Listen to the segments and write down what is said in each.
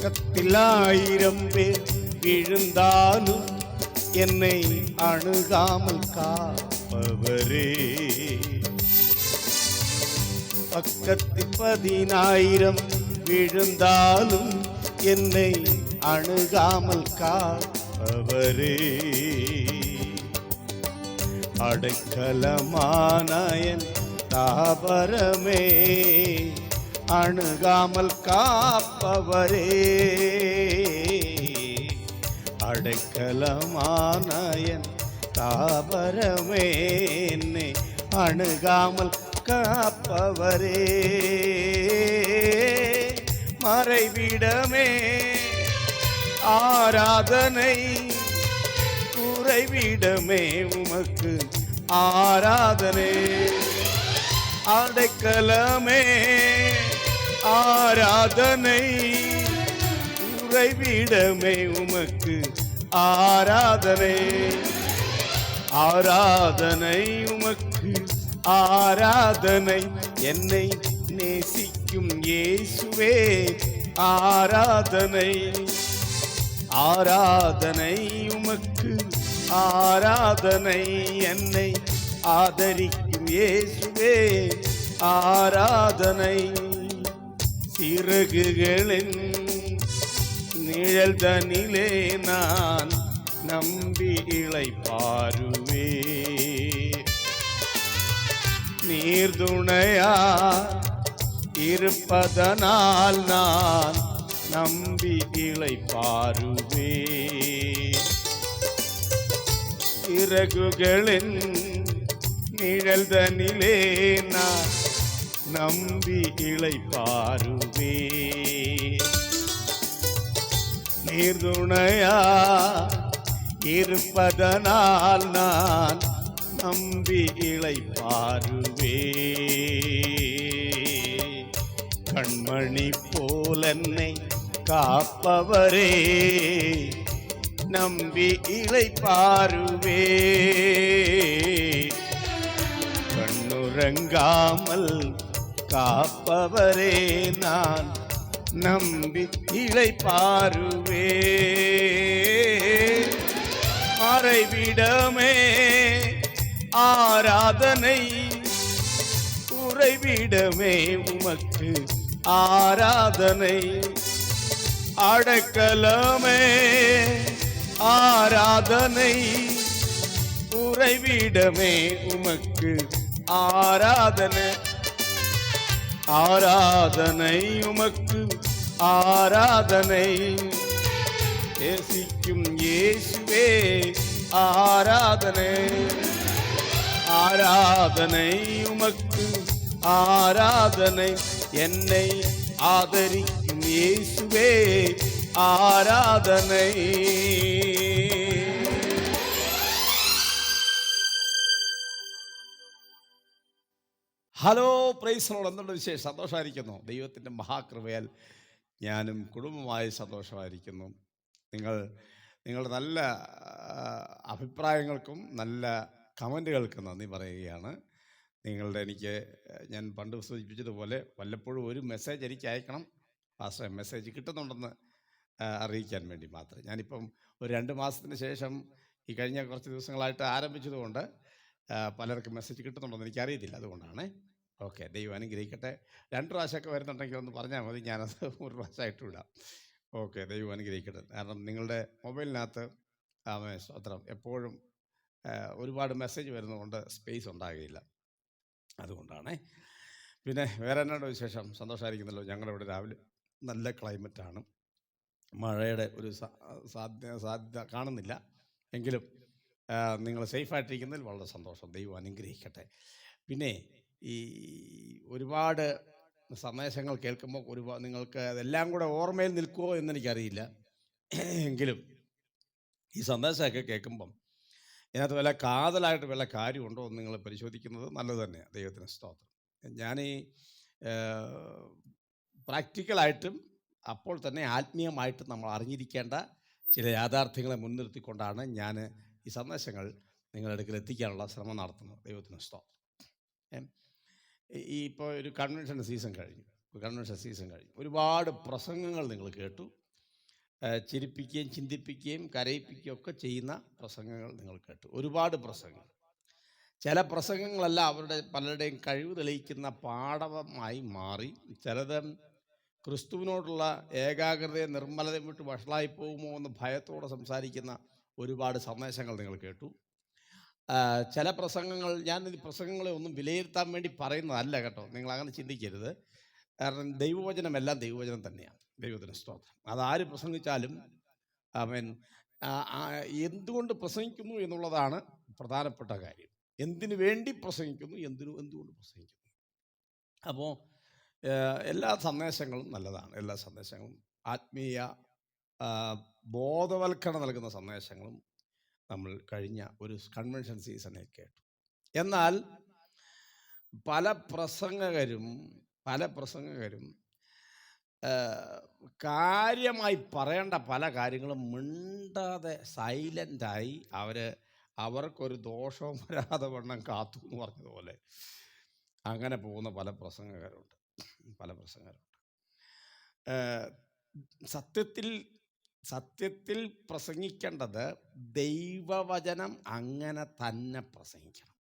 பக்கத்தில் 1000 பேர் விழுந்தாலும் என்னை அணுகாமல் காப்பவரே. பக்கத்தில் 10,000 விழுந்தாலும் என்னை அணுகாமல் காப்பவரே. அடைக்கலமான என் தாபரமே, அணுகாமல் காப்பவரே. அடைக்கலமான என் தாபரமே, என்னை அணுகாமல் காப்பவரே. மறைவிடமே ஆராதனை, உறைவிடமே உமக்கு ஆராதனை. அடைக்கலமே ஆராதனை, உறைவிடமே உமக்கு ஆராதனை. ஆராதனை உமக்கு ஆராதனை, என்னை நேசிக்கும் இயேசுவே ஆராதனை. ஆராதனை உமக்கு ஆராதனை, என்னை ஆதரிக்கும் இயேசுவே ஆராதனை. சிறகுகளின் நிழல் தனிலே நான் நம்பி இளைப்பாறுவே. நீர்துணையா இருப்பதனால் நான் நம்பி இளைப்பாறுவே. சிறகுகளின் நிழல் தனிலே நான் நம்பி இளைப்பாறுவே. நீர்துணையா இருப்பதனால் நான் நம்பி இளைப்பாறுவே. கண்மணி போல் என்னை காப்பவரே, நம்பி இளைப்பாறுவே. கண்ணுறங்காமல் காப்பவரே, நான் நம்பி இளைப்பாறுவே. மறைவிடமே ஆராதனை, உறைவிடமே உமக்கு ஆராதனை. அடைக்கலமே ஆராதனை, உறைவிடமே உமக்கு ஆராதனை. ஆராதனை உமக்கு ஆராதனை, நேசிக்கும் இயேசுவே ஆராதனை. ஆராதனை உமக்கு ஆராதனை, என்னை ஆதரிக்கும் இயேசுவே ஆராதனை. ഹലോ പ്രൈസിനോട് എന്തുണ്ട് വിശേഷം? സന്തോഷമായിരിക്കുന്നു. ദൈവത്തിൻ്റെ മഹാകൃപയാൽ ഞാനും കുടുംബമായി സന്തോഷമായിരിക്കുന്നു. നിങ്ങളുടെ നല്ല അഭിപ്രായങ്ങൾക്കും നല്ല കമൻറ്റുകൾക്കും നന്ദി പറയുകയാണ്. ഞാൻ പണ്ട് സൂചിപ്പിച്ചതുപോലെ വല്ലപ്പോഴും ഒരു മെസ്സേജ് എനിക്ക് അയക്കണം, പാസ്റ്ററെ മെസ്സേജ് കിട്ടുന്നുണ്ടെന്ന് അറിയിക്കാൻ വേണ്ടി മാത്രം. ഞാനിപ്പം ഒരു 2 മാസത്തിന് ശേഷം ഈ കഴിഞ്ഞ കുറച്ച് ദിവസങ്ങളായിട്ട് ആരംഭിച്ചതുകൊണ്ട് പലർക്കും മെസ്സേജ് കിട്ടുന്നുണ്ടെന്ന് എനിക്കറിയത്തില്ല, അതുകൊണ്ടാണ്. ഓക്കെ, ദൈവം അനുഗ്രഹിക്കട്ടെ. 2 പ്രാവശ്യമൊക്കെ വരുന്നുണ്ടെങ്കിൽ ഒന്ന് പറഞ്ഞാൽ മതി, ഞാനത് 1 പ്രാവശ്യമായിട്ട് വിടാം. ഓക്കെ, ദൈവം അനുഗ്രഹിക്കട്ടെ. കാരണം നിങ്ങളുടെ മൊബൈലിനകത്ത് സ്തോത്രം എപ്പോഴും ഒരുപാട് മെസ്സേജ് വരുന്നതുകൊണ്ട് സ്പേസ് ഉണ്ടാകുകയില്ല, അതുകൊണ്ടാണ്. പിന്നെ വേറെ എന്നോട് വിശേഷം? സന്തോഷമായിരിക്കുന്നല്ലോ. ഞങ്ങളിവിടെ രാവിലെ നല്ല ക്ലൈമറ്റാണ്. മഴയുടെ ഒരു സാധ്യത കാണുന്നില്ല, എങ്കിലും നിങ്ങൾ സേഫായിട്ടിരിക്കുന്നതിൽ വളരെ സന്തോഷം. ദൈവം അനുഗ്രഹിക്കട്ടെ. പിന്നെ ഈ ഒരുപാട് സന്ദേശങ്ങൾ കേൾക്കുമ്പോൾ നിങ്ങൾക്ക് അതെല്ലാം കൂടെ ഓർമ്മയിൽ നിൽക്കുമോ എന്നെനിക്കറിയില്ല, എങ്കിലും ഈ സന്ദേശമൊക്കെ കേൾക്കുമ്പം ഇതിനകത്ത് വല്ല കാതലായിട്ട് വല്ല കാര്യമുണ്ടോ എന്ന് നിങ്ങൾ പരിശോധിക്കുന്നത് നല്ലത് തന്നെയാണ്. ദൈവത്തിന് സ്തോത്രം. ഞാൻ ഈ പ്രാക്ടിക്കലായിട്ടും അപ്പോൾ തന്നെ ആത്മീയമായിട്ടും നമ്മൾ അറിഞ്ഞിരിക്കേണ്ട ചില യാഥാർത്ഥ്യങ്ങളെ മുൻനിർത്തിക്കൊണ്ടാണ് ഞാൻ ഈ സന്ദേശങ്ങൾ നിങ്ങളുടെ അടുക്കൽ എത്തിക്കാനുള്ള ശ്രമം നടത്തുന്നത്. ദൈവത്തിന് സ്തോത്രം. ഇപ്പോൾ ഒരു കൺവെൻഷൻ സീസൺ കഴിഞ്ഞു. ഒരുപാട് പ്രസംഗങ്ങൾ നിങ്ങൾ കേട്ടു. ചിരിപ്പിക്കുകയും ചിന്തിപ്പിക്കുകയും കരയിപ്പിക്കുകയും ഒക്കെ ചെയ്യുന്ന പ്രസംഗങ്ങൾ നിങ്ങൾ കേട്ടു. ഒരുപാട് പ്രസംഗങ്ങൾ. ചില പ്രസംഗങ്ങളല്ല പലരുടെയും കഴിവ് തെളിയിക്കുന്ന പാഠമായി മാറി. ചിലത് ക്രിസ്തുവിനോടുള്ള ഏകാഗ്രതയും നിർമ്മലതയും വിട്ട് വഷളായി പോകുമോ എന്ന് ഭയത്തോടെ സംസാരിക്കുന്ന ഒരുപാട് സന്ദേശങ്ങൾ നിങ്ങൾ കേട്ടു. ചില പ്രസംഗങ്ങൾ, ഞാൻ ഈ പ്രസംഗങ്ങളെ ഒന്നും വിലയിരുത്താൻ വേണ്ടി പറയുന്നതല്ല കേട്ടോ, നിങ്ങൾ അങ്ങനെ ചിന്തിക്കരുത്. കാരണം ദൈവവചനമെല്ലാം ദൈവവചനം തന്നെയാണ്. ദൈവത്തിന് സ്തോത്രം. അതാര് പ്രസംഗിച്ചാലും അവൻ എന്തുകൊണ്ട് പ്രസംഗിക്കുന്നു എന്നുള്ളതാണ് പ്രധാനപ്പെട്ട കാര്യം. എന്തിനു വേണ്ടി പ്രസംഗിക്കുന്നു, എന്തുകൊണ്ട് പ്രസംഗിക്കുന്നു. അപ്പോൾ എല്ലാ സന്ദേശങ്ങളും നല്ലതാണ്. എല്ലാ സന്ദേശങ്ങളും ആത്മീയ ബോധവൽക്കരണം നൽകുന്ന സന്ദേശങ്ങളും നമ്മൾ കഴിഞ്ഞ ഒരു കൺവെൻഷൻ സീസണിൽ കേട്ടു. എന്നാൽ പല പ്രസംഗകരും കാര്യമായി പറയേണ്ട പല കാര്യങ്ങളും മിണ്ടാതെ സൈലൻ്റായി അവർക്കൊരു ദോഷവും വരാതെ വണ്ണം കാത്തു എന്ന് പറഞ്ഞതുപോലെ അങ്ങനെ പോകുന്ന പല പ്രസംഗകരുണ്ട്. സത്യത്തിൽ പ്രസംഗിക്കേണ്ടത് ദൈവവചനം അങ്ങനെ തന്നെ പ്രസംഗിക്കണം.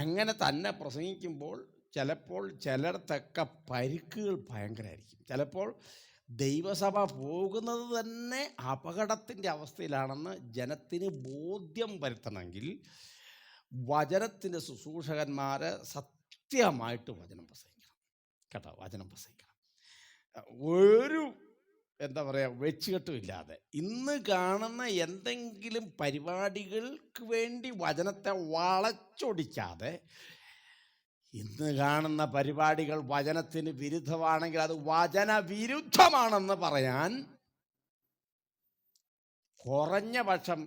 അങ്ങനെ തന്നെ പ്രസംഗിക്കുമ്പോൾ ചിലപ്പോൾ ചിലർക്കൊക്കെ പരിക്കുകൾ ഭയങ്കരമായിരിക്കും. ചിലപ്പോൾ ദൈവസഭ പോകുന്നത് തന്നെ അപകടത്തിൻ്റെ അവസ്ഥയിലാണെന്ന് ജനത്തിന് ബോധ്യം വരുത്തണമെങ്കിൽ വചനത്തിൻ്റെ ശുശ്രൂഷകന്മാർ സത്യമായിട്ട് വചനം പ്രസംഗിക്കണം കേട്ടോ. വചനം പ്രസംഗിക്കണം. ഒരു വെച്ചുകെട്ടുമില്ലാതെ. ഇന്ന് കാണുന്ന എന്തെങ്കിലും പരിപാടികൾക്ക് വേണ്ടി വചനത്തെ വളച്ചൊടിക്കാതെ, ഇന്ന് കാണുന്ന പരിപാടികൾ വചനത്തിന് വിരുദ്ധമാണെങ്കിൽ അത് വചനവിരുദ്ധമാണെന്ന് പറയാൻ കുറഞ്ഞ പക്ഷം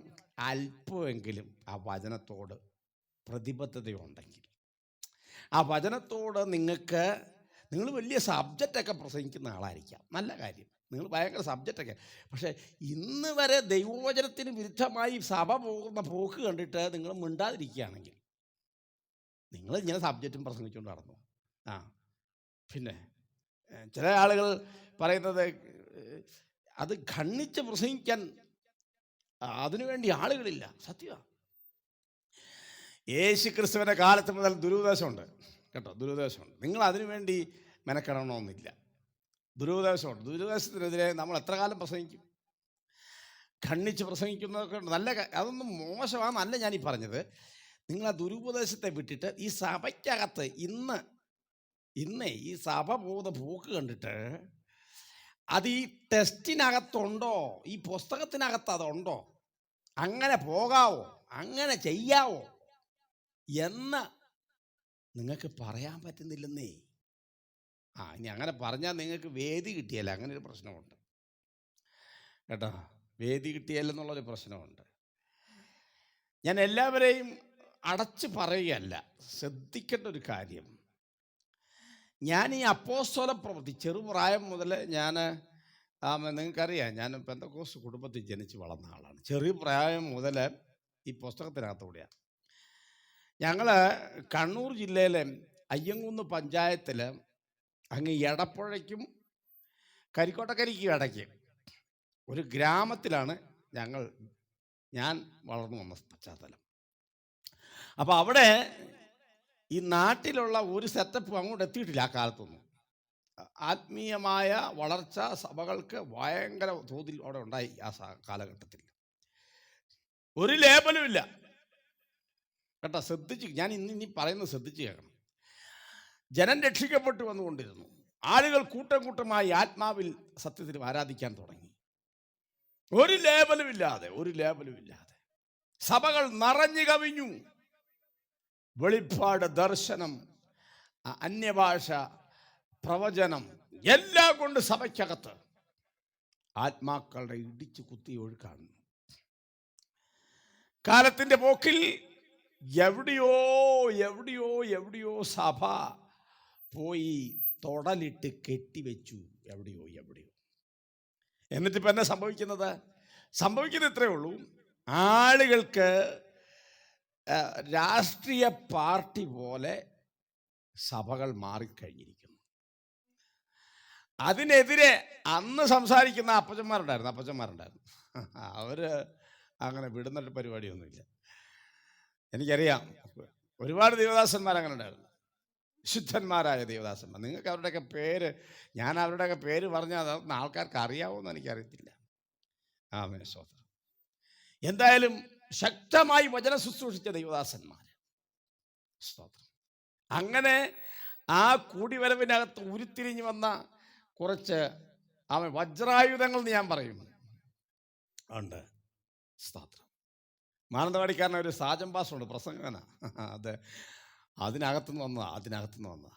അല്പമെങ്കിലും ആ വചനത്തോട് പ്രതിബദ്ധതയുണ്ടെങ്കിൽ, ആ വചനത്തോട് നിങ്ങൾ വലിയ സബ്ജക്റ്റൊക്കെ പ്രസംഗിക്കുന്ന ആളായിരിക്കാം, നല്ല കാര്യം, നിങ്ങൾ ഭയങ്കര സബ്ജക്റ്റൊക്കെ. പക്ഷേ ഇന്ന് വരെ ദൈവവചനത്തിന് വിരുദ്ധമായി സഭ പോകുന്ന പോക്ക് കണ്ടിട്ട് നിങ്ങൾ മിണ്ടാതിരിക്കുകയാണെങ്കിൽ, നിങ്ങൾ ഇങ്ങനെ സബ്ജക്റ്റും പ്രസംഗിച്ചുകൊണ്ട് നടന്നു. പിന്നെ ചില ആളുകൾ പറയുന്നത് അത് ഖണ്ഡിച്ച് പ്രസംഗിക്കാൻ അതിനുവേണ്ടി ആളുകളില്ല. സത്യമാണ്. യേശു ക്രിസ്തുവിൻ്റെ കാലത്ത് മുതൽ ദുരുപദേശമുണ്ട് കേട്ടോ, ദുരുപദേശമുണ്ട്. നിങ്ങൾ അതിനുവേണ്ടി മെനക്കെടണമെന്നില്ല. ദുരുപദേശമുണ്ട്. ദുരുപദേശത്തിനെതിരെ നമ്മൾ എത്ര കാലം പ്രസംഗിക്കും? ഖണ്ഡിച്ച് പ്രസംഗിക്കുന്നതൊക്കെ നല്ല, അതൊന്നും മോശമാണെന്നല്ല ഞാനീ പറഞ്ഞത്. നിങ്ങൾ ആ ദുരുപദേശത്തെ വിട്ടിട്ട് ഈ സഭയ്ക്കകത്ത് ഇന്ന് ഈ സഭ പോകുന്ന പോക്ക് കണ്ടിട്ട് അത് ഈ ടെസ്റ്റിനകത്തുണ്ടോ, ഈ പുസ്തകത്തിനകത്ത് അതുണ്ടോ, അങ്ങനെ പോകാവോ, അങ്ങനെ ചെയ്യാവോ എന്ന് നിങ്ങൾക്ക് പറയാൻ പറ്റുന്നില്ലെന്നേ. ഇനി അങ്ങനെ പറഞ്ഞാൽ നിങ്ങൾക്ക് വേദി കിട്ടിയല്ല, അങ്ങനെ ഒരു പ്രശ്നമുണ്ട് കേട്ടോ. വേദി കിട്ടിയല്ലെന്നുള്ളൊരു പ്രശ്നമുണ്ട്. ഞാൻ എല്ലാവരെയും അടച്ച് പറയുകയല്ല. ശ്രദ്ധിക്കേണ്ട ഒരു കാര്യം, ഞാൻ ഈ അപ്പോസ്തല പ്രവൃത്തി ചെറുപ്രായം മുതൽ നിങ്ങൾക്കറിയാം, ഞാൻ പെന്തക്കോസ്ത് കുടുംബത്തിൽ ജനിച്ച് വളർന്ന ആളാണ്. ചെറിയ പ്രായം മുതൽ ഈ പുസ്തകത്തിനകത്തൂടെയാണ്. ഞങ്ങൾ കണ്ണൂർ ജില്ലയിലെ അയ്യങ്കുന്ന് പഞ്ചായത്തിൽ അങ്ങ് എടപ്പുഴയ്ക്കും കരിക്കോട്ടക്കരിക്കും ഇടയ്ക്ക് ഒരു ഗ്രാമത്തിലാണ് ഞാൻ വളർന്നു വന്ന പശ്ചാത്തലം. അപ്പോൾ അവിടെ ഈ നാട്ടിലുള്ള ഒരു സെറ്റപ്പ് അങ്ങോട്ട് എത്തിയിട്ടില്ല ആ കാലത്തൊന്നും. ആത്മീയമായ വളർച്ച സഭകൾക്ക് ഭയങ്കര തോതിൽ അവിടെ ഉണ്ടായി ആ കാലഘട്ടത്തിൽ. ഒരു ലേബലും ഇല്ല കേട്ടോ. ഞാൻ ഇനി പറയുന്നത് ശ്രദ്ധിച്ച് കേൾക്കണം. ജനം രക്ഷിക്കപ്പെട്ടു വന്നുകൊണ്ടിരുന്നു. ആളുകൾ കൂട്ടം കൂട്ടമായി ആത്മാവിൽ സത്യത്തിൽ ആരാധിക്കാൻ തുടങ്ങി. ഒരു ലേബലും ഇല്ലാതെ സഭകൾ നിറഞ്ഞു കവിഞ്ഞു. വെളിപ്പാട്, ദർശനം, അന്യഭാഷ, പ്രവചനം എല്ലാം കൊണ്ട് സഭയ്ക്കകത്ത് ആത്മാക്കളുടെ ഇടിച്ചു കുത്തി ഒഴുക്കാണ്. കാലത്തിന്റെ പോക്കിൽ എവിടെയോ സഭ പോയി തൊടലിട്ട് കെട്ടിവെച്ചു. എവിടെയോ. എന്നിട്ടിപ്പോൾ എന്നാ സംഭവിക്കുന്നത് ഇത്രയേ ഉള്ളൂ. ആളുകൾക്ക് രാഷ്ട്രീയ പാർട്ടി പോലെ സഭകൾ മാറിക്കഴിഞ്ഞിരിക്കുന്നു. അതിനെതിരെ അന്ന് സംസാരിക്കുന്ന അപ്പച്ചന്മാരുണ്ടായിരുന്നു. അവര് അങ്ങനെ വിടുന്ന പരിപാടിയൊന്നുമില്ല. എനിക്കറിയാം, ഒരുപാട് ദേവദാസന്മാർ അങ്ങനെ ഉണ്ടായിരുന്നു, ശുദ്ധന്മാരായ ദേവദാസന്മാർ. നിങ്ങൾക്ക് അവരുടെയൊക്കെ പേര്, ഞാൻ അവരുടെയൊക്കെ പേര് പറഞ്ഞാൽ അതൊന്നും ആൾക്കാർക്ക് അറിയാവുമെന്ന് എനിക്കറിയത്തില്ല. ആമേൻ, സ്തോത്രം. എന്തായാലും ശക്തമായി വചന ശുശ്രൂഷിച്ച ദൈവദാസന്മാർ, സ്തോത്രം. അങ്ങനെ ആ കൂടിവരവിനകത്ത് ഉരുത്തിരിഞ്ഞു വന്ന കുറച്ച് വജ്രായുധങ്ങൾ എന്ന് ഞാൻ പറയും ഉണ്ട്, സ്തോത്രം. മാനന്തവാടിക്കാരൻ ഒരു സാജൻ പാസ്റ്ററുണ്ട്, പ്രസംഗന. അത് അതിനകത്തുനിന്ന് വന്നതാ.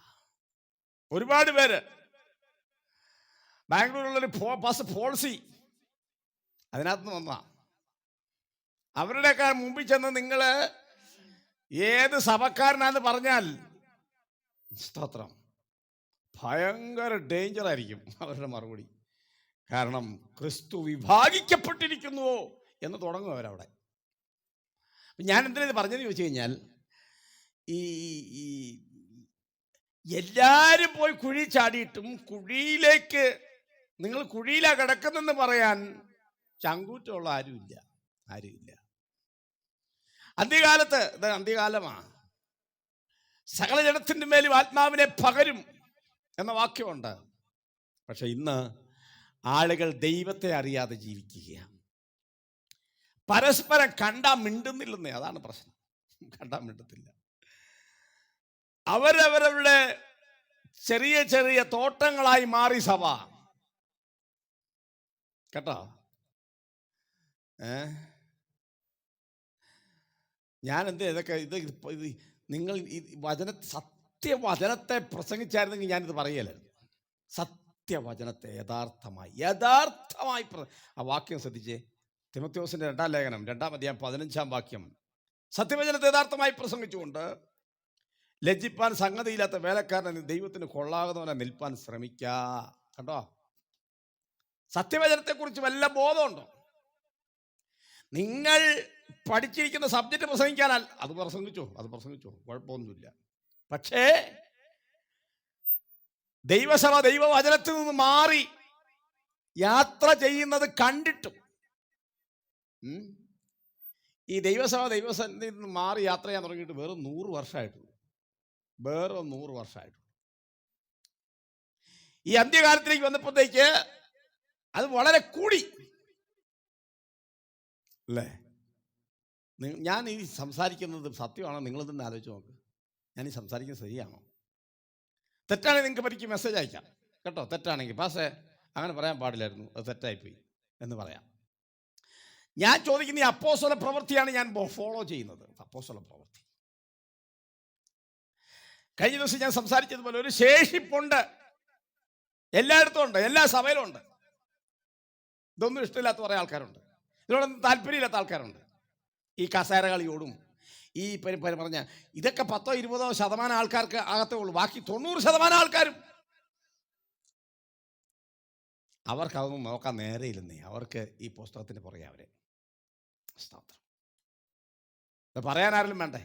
ഒരുപാട് പേര്, ബാംഗ്ലൂരിലുള്ളൊരു പാസ്റ്റർ പോൾസി അതിനകത്തുനിന്ന് വന്നതാ. അവരുടെയൊക്കെ മുമ്പിൽ ചെന്ന് നിങ്ങൾ ഏത് സഭക്കാരനാന്ന് പറഞ്ഞാൽ, സ്തോത്രം, ഭയങ്കര ഡേഞ്ചർ ആയിരിക്കും അവരുടെ മറുപടി. കാരണം ക്രിസ്തു വിഭാഗിക്കപ്പെട്ടിരിക്കുന്നുവോ എന്ന് തുടങ്ങും അവരവിടെ. ഞാൻ എന്തിനാ ഇത് പറഞ്ഞതെന്ന് ചോദിച്ചു കഴിഞ്ഞാൽ, ഈ എല്ലാവരും പോയി കുഴി ചാടിയിട്ടും കുഴിയിലേക്ക്, നിങ്ങൾ കുഴിയിലാ കിടക്കുന്നെന്ന് പറയാൻ ചങ്കൂറ്റമുള്ള ആരുമില്ല. അന്ത്യകാലത്ത്, ഇത് അന്ത്യകാലമാ, സകല ജനത്തിൻ്റെ മേലും ആത്മാവിനെ പകരും എന്ന വാക്യമുണ്ട്. പക്ഷെ ഇന്ന് ആളുകൾ ദൈവത്തെ അറിയാതെ ജീവിക്കുകയാണ്. പരസ്പരം കണ്ടാ മിണ്ടുന്നില്ലെന്നേ, അതാണ് പ്രശ്നം. കണ്ടാ മിണ്ടത്തില്ല. അവരവരുടെ ചെറിയ ചെറിയ തോട്ടങ്ങളായി മാറി സഭ, കേട്ടോ. ഞാൻ എന്താ ഇതൊക്കെ ഇത് നിങ്ങൾ ഈ സത്യവചനത്തെ പ്രസംഗിച്ചായിരുന്നെങ്കിൽ ഞാനിത് പറയലായിരുന്നു. സത്യവചനത്തെ യഥാർത്ഥമായി ആ വാക്യം ശ്രദ്ധിച്ചേ. തിമോഥെയോസിന്റെ 2-ാം ലേഖനം 2-ാം അധ്യായം 15-ാം വാക്യം. സത്യവചനത്തെ യഥാർത്ഥമായി പ്രസംഗിച്ചുകൊണ്ട് ലജ്ജിപ്പാൻ സംഗതിയില്ലാത്ത വേലക്കാരനെ ദൈവത്തിന് കൊള്ളാകുന്നവനെ നിൽപ്പാൻ ശ്രമിക്കുക. കണ്ടോ, സത്യവചനത്തെക്കുറിച്ച് വല്ല ബോധമുണ്ടോ? നിങ്ങൾ പഠിച്ചിരിക്കുന്ന സബ്ജക്റ്റ് പ്രസംഗിക്കാനാൽ അത് പ്രസംഗിച്ചോ, കുഴപ്പമൊന്നുമില്ല. പക്ഷേ ദൈവസഭ ദൈവവചനത്തിൽ നിന്ന് മാറി യാത്ര ചെയ്യുന്നത് കണ്ടിട്ടും, ഈ ദൈവസഭ ദൈവസന്നിധിയിൽ നിന്ന് മാറി യാത്ര ചെയ്യാൻ തുടങ്ങിയിട്ട് വെറും 100 വർഷമായിട്ടുള്ളൂ. ഈ അന്ത്യകാലത്തിലേക്ക് വന്നപ്പോഴത്തേക്ക് അത് വളരെ കൂടി അല്ലേ. ഞാൻ ഈ സംസാരിക്കുന്നത് സത്യമാണോ? നിങ്ങളിതൊന്ന് ആലോചിച്ച് നോക്ക്. ഞാൻ ഈ സംസാരിക്കുന്നത് ശരിയാണോ? തെറ്റാണെങ്കിൽ നിങ്ങൾക്ക് എനിക്ക് മെസ്സേജ് അയക്കാം കേട്ടോ. തെറ്റാണെങ്കിൽ പാസ്റ്റേ അങ്ങനെ പറയാൻ പാടില്ലായിരുന്നു, അത് തെറ്റായിപ്പോയി എന്ന് പറയാം. ഞാൻ ചോദിക്കുന്ന ഈ അപ്പോസ്തല പ്രവൃത്തിയാണ് ഞാൻ ഫോളോ ചെയ്യുന്നത്. അപ്പോസ്തല പ്രവൃത്തി കഴിഞ്ഞ ദിവസം ഞാൻ സംസാരിച്ചതുപോലെ ഒരു ശേഷിപ്പുണ്ട്, എല്ലായിടത്തും ഉണ്ട്, എല്ലാ സഭയിലും ഉണ്ട്. ഇതൊന്നും ഇഷ്ടമില്ലാത്ത കുറേ ആൾക്കാരുണ്ട്, ഇതിനോടൊന്നും താല്പര്യമില്ലാത്ത ആൾക്കാരുണ്ട്. ഈ കസേരകളിയോടും ഈ പറഞ്ഞ ഇതൊക്കെ 10-20% ആൾക്കാർക്ക് അകത്തേ ഉള്ളൂ. ബാക്കി 90% ആൾക്കാരും അവർക്കതൊന്നും നോക്കാൻ നേരെയില്ലെന്നേ. അവർക്ക് ഈ പുസ്തകത്തിന് പുറകെ അവരെ സ്തോത്രം. ഇത് പറയാൻ ആരെങ്കിലും വേണ്ടേ?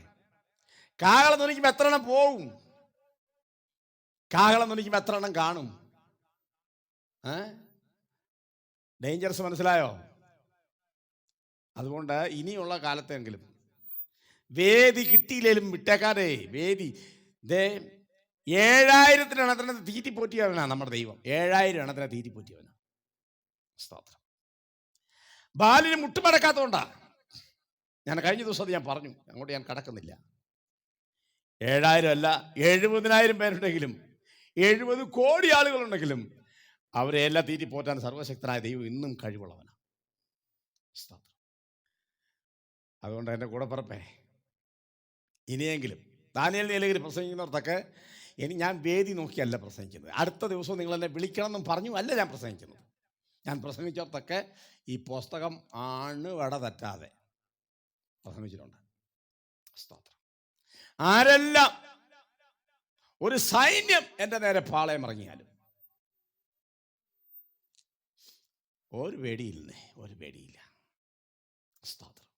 കാഹളം ധ്വനിക്കുമ്പോൾ എത്ര എണ്ണം പോവും? കാഹളം ധ്വനിക്കുമ്പോൾ എത്ര എണ്ണം കാണും? ഡേഞ്ചറസ് മനസ്സിലായോ? അതുകൊണ്ട് ഇനിയുള്ള കാലത്തെങ്കിലും വേദി കിട്ടിയില്ലേലും വിട്ടേക്കാതെ വേദി. 7000 എണ്ണത്തിനെ തീറ്റിപ്പോറ്റിയവനാണ് നമ്മുടെ ദൈവം. 7000 എണ്ണത്തിനെ തീറ്റിപ്പോറ്റിയവനാണ്. സ്തോത്രം. ബാലിന് മുട്ടുമടക്കാത്തതുകൊണ്ടാ. ഞാൻ കഴിഞ്ഞ ദിവസം അത് ഞാൻ പറഞ്ഞു, അങ്ങോട്ട് ഞാൻ കടക്കുന്നില്ല. 7000 അല്ല, 70,000 പേരുണ്ടെങ്കിലും 70 കോടി ആളുകളുണ്ടെങ്കിലും അവരെ എല്ലാം തീറ്റിപ്പോറ്റാൻ സർവശക്തനായ ദൈവം ഇന്നും കഴിവുള്ളവനാണ്. സ്തോത്രം. അതുകൊണ്ട് എൻ്റെ കൂടെ പറപ്പേ, ഇനിയെങ്കിലും ദാനിയേൽ നീലഗിരി പ്രസംഗിക്കുന്നവർക്കൊക്കെ ഞാൻ വേദി നോക്കിയല്ല പ്രസംഗിക്കുന്നത്. അടുത്ത ദിവസവും നിങ്ങളെന്നെ വിളിക്കണം എന്നും പറഞ്ഞു അല്ല ഞാൻ പ്രസംഗിക്കുന്നത്. ഞാൻ പ്രസംഗിച്ചവർക്കൊക്കെ ഈ പുസ്തകം വട തെറ്റാതെ പ്രസംഗിച്ചിട്ടുണ്ട്. സ്തോത്രം. ആരെല്ലാം ഒരു സൈന്യം എൻ്റെ നേരെ പാളയം ഇറങ്ങിയാലും ഒരു പേടിയില്ല. സ്തോത്രം.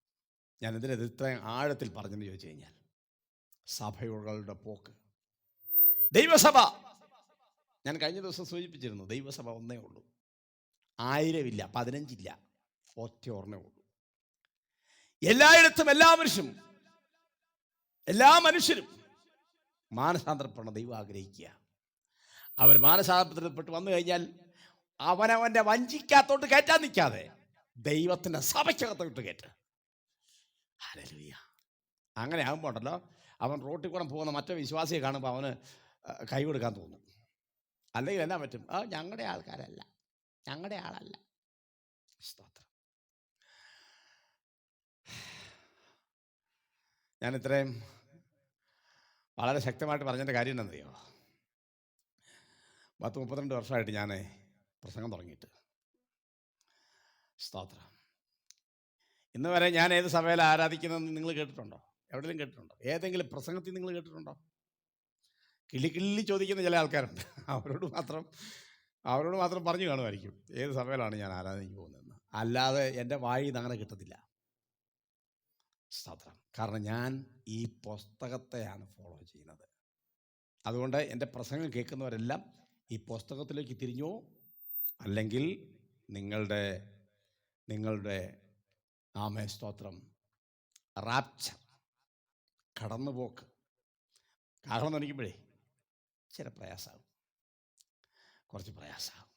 ഞാൻ ഇതിനെതിരെ ഇത്രയും ആഴത്തിൽ പറഞ്ഞെന്ന് ചോദിച്ചു കഴിഞ്ഞാൽ, സഭകളുടെ പോക്ക്, ദൈവസഭ ഞാൻ കഴിഞ്ഞ ദിവസം സൂചിപ്പിച്ചിരുന്നു, ദൈവസഭ ഒന്നേ ഉള്ളൂ. 1000 ഇല്ല, 15 ഇല്ല, ഒറ്റ ഒരെണ്ണേ ഉള്ളൂ. എല്ലായിടത്തും എല്ലാ മനുഷ്യരും മാനസാന്തരപ്പെടണം ദൈവം ആഗ്രഹിക്കുക. അവർ മാനസാന്തരപ്പെട്ട് വന്നു കഴിഞ്ഞാൽ അവനവൻ്റെ വഞ്ചിക്കകത്തോട്ട് കയറ്റാൻ നിൽക്കാതെ ദൈവത്തിൻ്റെ സഭയ്ക്കകത്തോട്ട് കയറ്റുക. ഹല്ലേലൂയ. അങ്ങനെ ആകുമ്പോൾ ഉണ്ടല്ലോ, അവൻ റോട്ടിൽ കൂടെ പോകുന്ന മറ്റേ വിശ്വാസിയെ കാണുമ്പോൾ അവന് കൈ കൊടുക്കാൻ തോന്നും. അല്ലെങ്കിൽ എന്നാ പറ്റും, ഞങ്ങളുടെ ആൾക്കാരല്ല, ഞങ്ങളുടെ ആളല്ല. സ്തോത്രം. ഞാൻ ഇത്രയും വളരെ ശക്തമായിട്ട് പറഞ്ഞതിൻ്റെ കാര്യം എന്താണെന്നറിയോ? 32 വർഷമായിട്ട് ഞാൻ പ്രസംഗം തുടങ്ങിയിട്ട്. സ്തോത്രം. ഇന്ന് വരെ ഞാൻ ഏത് സഭയിൽ ആരാധിക്കുന്നതെന്ന് നിങ്ങൾ കേട്ടിട്ടുണ്ടോ? എവിടെയെങ്കിലും കേട്ടിട്ടുണ്ടോ? ഏതെങ്കിലും പ്രസംഗത്തിൽ നിങ്ങൾ കേട്ടിട്ടുണ്ടോ? കിള്ളി ചോദിക്കുന്ന ചില ആൾക്കാരുണ്ട്. അവരോട് മാത്രം പറഞ്ഞു കാണുമായിരിക്കും ഏത് സഭയിലാണ് ഞാൻ ആരാധനയ്ക്ക് പോകുന്നതെന്ന്. അല്ലാതെ എൻ്റെ വായിൽ നിന്ന് അങ്ങനെ കിട്ടത്തില്ല. സ്തോത്രം. കാരണം ഞാൻ ഈ പുസ്തകത്തെയാണ് ഫോളോ ചെയ്യുന്നത്. അതുകൊണ്ട് എൻ്റെ പ്രസംഗം കേൾക്കുന്നവരെല്ലാം ഈ പുസ്തകത്തിലേക്ക് തിരിഞ്ഞോ, അല്ലെങ്കിൽ നിങ്ങളുടെ ആമേ സ്തോത്രം റാപ്ചർ കടന്നുപോക്ക് കാരണം എനിക്കുമ്പോഴേ ചില പ്രയാസമാകും, കുറച്ച് പ്രയാസമാകും.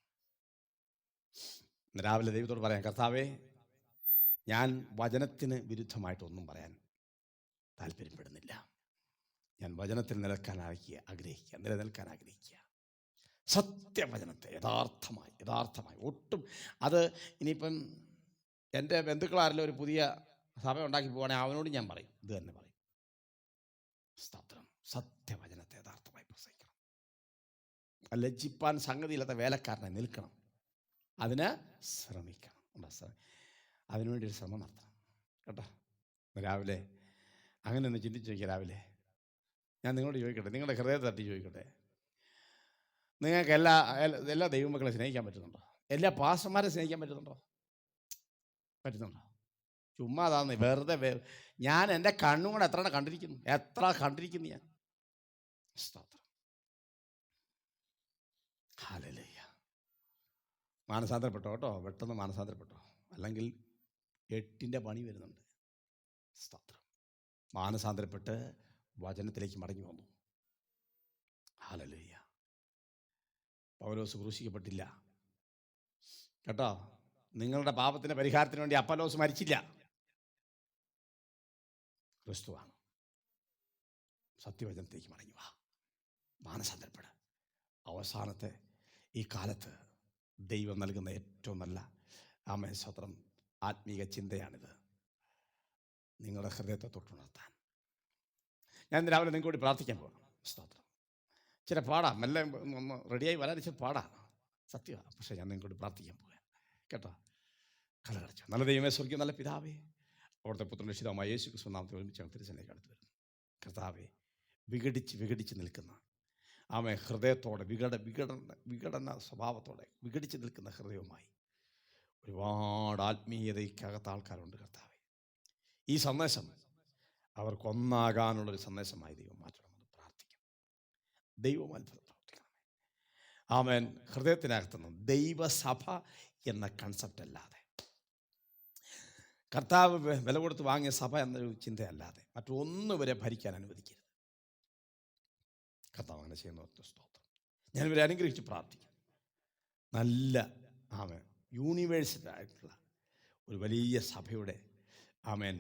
രാവിലെ ദൈവത്തോട് പറയാം, കർത്താവേ, ഞാൻ വചനത്തിന് വിരുദ്ധമായിട്ടൊന്നും പറയാൻ താല്പര്യപ്പെടുന്നില്ല. ഞാൻ വചനത്തിൽ നിലനിൽക്കാൻ ആഗ്രഹിക്കുക. സത്യവചനത്തെ യഥാർത്ഥമായി ഒട്ടും അത് ഇനിയിപ്പം എൻ്റെ ബന്ധുക്കളാരെങ്കിലും ഒരു പുതിയ സഭ ഉണ്ടാക്കി പോവുകയാണെങ്കിൽ അവനോട് ഞാൻ പറയും, ഇത് തന്നെ പറയും. സ്തോത്രം. സത്യവചനത്തെ യഥാർത്ഥമായി പ്രസംഗിക്കണം. ലജ്ജിപ്പാൻ സംഗതിയില്ലാത്ത വേലക്കാരനെ നിൽക്കണം. അതിന് ശ്രമിക്കണം. അതിനുവേണ്ടി ഒരു ശ്രമം നടത്തണം കേട്ടോ. രാവിലെ അങ്ങനെ ഒന്ന് ചിന്തിച്ച് നോക്കിയാൽ, രാവിലെ ഞാൻ നിങ്ങളോട് ചോദിക്കട്ടെ, നിങ്ങളുടെ ഹൃദയത്തെ തട്ടി ചോദിക്കട്ടെ, നിങ്ങൾക്ക് എല്ലാ ദൈവമക്കളെ സ്നേഹിക്കാൻ പറ്റുന്നുണ്ടോ? എല്ലാ പാസ്റ്റർമാരെ സ്നേഹിക്കാൻ പറ്റുന്നുണ്ടോ? ചുമ്മാ അതാന്ന് വെറുതെ. ഞാൻ എൻ്റെ കണ്ണുകൊണ്ട് എത്ര കണ്ടിരിക്കുന്നു ഞാൻ. സ്തോത്രം. ഹല്ലേലൂയ. മാനസാന്തരപ്പെട്ടോ കേട്ടോ, പെട്ടെന്ന് മാനസാന്തരപ്പെട്ടോ, അല്ലെങ്കിൽ 8ൻ്റെ പണി വരുന്നുണ്ട്. സ്തോത്രം. മാനസാന്തരപ്പെട്ട് വചനത്തിലേക്ക് മടങ്ങി വന്നു. ഹല്ലേലൂയ. പൗലോസ് ക്രൂശിക്കപ്പെട്ടില്ല കേട്ടോ. നിങ്ങളുടെ പാപത്തിൻ്റെ പരിഹാരത്തിന് വേണ്ടി അപ്പല്ലോസ് മരിച്ചില്ല, ക്രിസ്തുവാണ്. സത്യവചനത്തിലേക്ക് മടങ്ങി വാ, മാനസാന്തരപ്പെട്. അവസാനത്തെ ഈ കാലത്ത് ദൈവം നൽകുന്ന ഏറ്റവും നല്ല ആമേൻ സ്തോത്രം ആത്മീക ചിന്തയാണിത്, നിങ്ങളുടെ ഹൃദയത്തെ തൊട്ടുണർത്താൻ. ഞാൻ രാവിലെ നിങ്ങൾക്ക് വേണ്ടി പ്രാർത്ഥിക്കാൻ പോകണം. സ്തോത്രം. ചില പാടാം, എല്ലാം ഒന്ന് റെഡിയായി വരാൻ ഇച്ചിരി പാടാം, സത്യമാണ്. പക്ഷേ ഞാൻ നിങ്ങൾക്ക് വേണ്ടി പ്രാർത്ഥിക്കാൻ പോകാൻ കേട്ടോ. കലകടച്ചു. നല്ല ദൈവമേ, സ്വർഗ്ഗീയ നല്ല പിതാവേ, അവിടുത്തെ പുത്രൻ രക്ഷിതാവായ യേശു ക്രിസ്തു നാമത്തിൽ ഒരുമിച്ച് തിരുസന്നിധിയിലേക്ക് അടുത്ത് വരുന്നു. കർത്താവേ, വിഘടിച്ച് നിൽക്കുന്ന ആമേ ഹൃദയത്തോടെ, വിഘടന സ്വഭാവത്തോടെ വിഘടിച്ച് നിൽക്കുന്ന ഹൃദയവുമായി ഒരുപാട് ആത്മീയതയ്ക്കകത്ത് ആൾക്കാരുണ്ട് കർത്താവേ. ഈ സന്ദേശം അവർക്കൊന്നാകാനുള്ളൊരു സന്ദേശമായി ദൈവം മാറ്റണമെന്ന് പ്രാർത്ഥിക്കുന്നു. ദൈവം അത്ഭുതം പ്രവർത്തിക്കണമേ. ആമേൻ. ഹൃദയത്തിനകത്തുനിന്ന് ദൈവസഭ എന്ന കൺസെപ്റ്റ് അല്ലാതെ, കർത്താവ് വില കൊടുത്ത് വാങ്ങിയ സഭ എന്നൊരു ചിന്തയല്ലാതെ മറ്റൊന്നും വരെ ഭരിക്കാൻ അനുവദിക്കരുത്. കർത്താവ് അങ്ങനെ ചെയ്യുന്നവർക്ക് സ്തോത്രം. ഞാൻ ഇവരെ അനുഗ്രഹിച്ച് പ്രാർത്ഥിക്കും. നല്ല ആമേൻ യൂണിവേഴ്സിറ്റി ആയിട്ടുള്ള ഒരു വലിയ സഭയുടെ ആമേൻ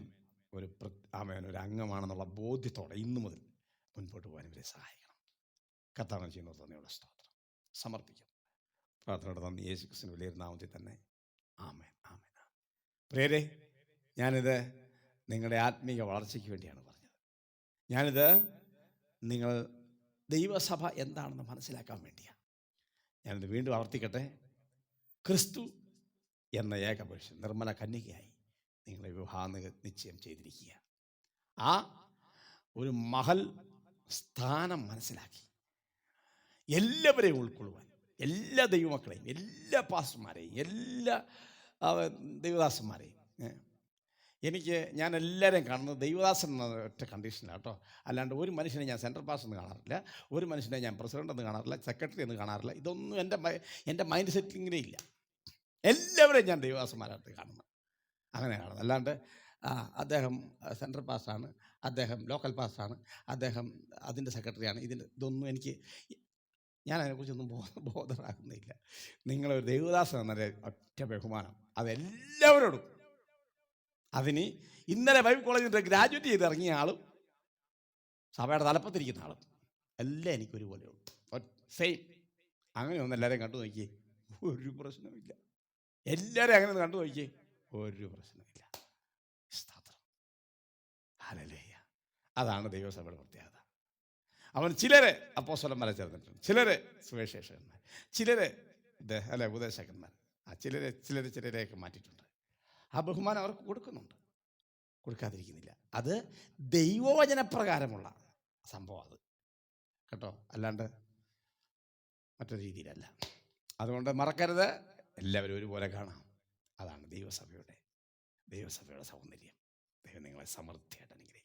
ഒരു അംഗമാണെന്നുള്ള ബോധ്യത്തോടെ ഇന്നു മുതൽ മുൻപോട്ട് പോകാൻ ഇവരെ സഹായിക്കണം. കർത്താവ് ചെയ്യുന്നത് തന്നെയുള്ള സ്തോത്രം സമർപ്പിക്കും. പ്രാർത്ഥനയുടെ നന്ദി യേശു ക്രിസ്തുവിന്റെ വലിയ നാമത്തിൽ തന്നെ. ആമേൻ. പ്രിയരെ, ഞാനിത് നിങ്ങളുടെ ആത്മീയ വളർച്ചയ്ക്ക് വേണ്ടിയാണ് പറഞ്ഞത്. ഞാനിത് നിങ്ങൾ ദൈവസഭ എന്താണെന്ന് മനസ്സിലാക്കാൻ വേണ്ടിയാണ്. ഞാനിത് വീണ്ടും ആവർത്തിക്കട്ടെ. ക്രിസ്തു എന്ന ഏകപുരുഷൻ നിർമ്മല കന്യകയായി നിങ്ങളെ വിവാഹ നിശ്ചയം ചെയ്തിരിക്കുക. ആ ഒരു മഹൽ സ്ഥാനം മനസ്സിലാക്കി എല്ലാവരെയും ഉൾക്കൊള്ളുവാൻ, എല്ലാ ദൈവമക്കളെയും, എല്ലാ പാസ്റ്റർമാരെയും, എല്ലാ ദൈവദാസന്മാരെയും, ഞാൻ എല്ലാവരെയും കാണുന്നത് ദൈവദാസൻ എന്ന ഒറ്റ കണ്ടീഷനിലാണ് കേട്ടോ. അല്ലാണ്ട് ഒരു മനുഷ്യനെ ഞാൻ സെൻട്രൽ പാസ്റ്റർ എന്ന് കാണാറില്ല, ഒരു മനുഷ്യനെ ഞാൻ പ്രസിഡന്റ് എന്ന് കാണാറില്ല, സെക്രട്ടറി എന്ന് കാണാറില്ല. ഇതൊന്നും എൻ്റെ മൈൻഡ് സെറ്റിങ്ങിലേ ഇല്ല. എല്ലാവരെയും ഞാൻ ദൈവദാസന്മാരായിട്ട് കാണുന്നത്, അങ്ങനെ കാണുന്നത്. അല്ലാണ്ട് അദ്ദേഹം സെൻട്രൽ പാസ്റ്ററാണ്, അദ്ദേഹം ലോക്കൽ പാസ്റ്ററാണ്, അദ്ദേഹം അതിൻ്റെ സെക്രട്ടറിയാണ്, ഇതൊന്നും ഞാൻ അതിനെക്കുറിച്ചൊന്നും ബോധറാക്കുന്നില്ല. നിങ്ങളൊരു ദൈവദാസൻ എന്നൊരു ഒറ്റ ബഹുമാനം അതെല്ലാവരോടും. അതിന് ഇന്നലെ ബൈബിൾ കോളേജിൽ ഗ്രാജുവേറ്റ് ചെയ്ത് ഇറങ്ങിയ ആളും സഭയുടെ തലപ്പത്തിരിക്കുന്ന ആളും എല്ലാം എനിക്കൊരുപോലെ ഉള്ളൂ, സെയിം. അങ്ങനെ ഒന്ന് എല്ലാവരെയും കണ്ടു നോക്കിയേ, ഒരു പ്രശ്നമില്ല. എല്ലാവരെയും അങ്ങനെ ഒന്ന് കണ്ടു നോക്കിയേ, ഒരു പ്രശ്നമില്ല. സ്തോത്രം, ഹല്ലേലൂയ. അതാണ് ദൈവസഭയുടെ പ്രത്യേകത. അവൻ ചിലരെ അപ്പോസ്തലന്മാരെ ചേർന്നിട്ടുണ്ട്, ചിലരെ സുവിശേഷകന്മാർ, ചിലരെ ഉപദേശകന്മാർ, ചിലരെയൊക്കെ മാറ്റിയിട്ടുണ്ട്. ആ ബഹുമാനം അവർക്ക് കൊടുക്കുന്നുണ്ട്, കൊടുക്കാതിരിക്കുന്നില്ല. അത് ദൈവവചനപ്രകാരമുള്ള സംഭവം അത് കേട്ടോ, അല്ലാണ്ട് മറ്റൊരു രീതിയിലല്ല. അതുകൊണ്ട് മറക്കരുത്, എല്ലാവരും ഒരുപോലെ കാണാം. അതാണ് ദൈവസഭയുടെ സൗന്ദര്യം. ദൈവം നിങ്ങളെ സമൃദ്ധിയായിട്ട് അനുഗ്രഹിക്കും.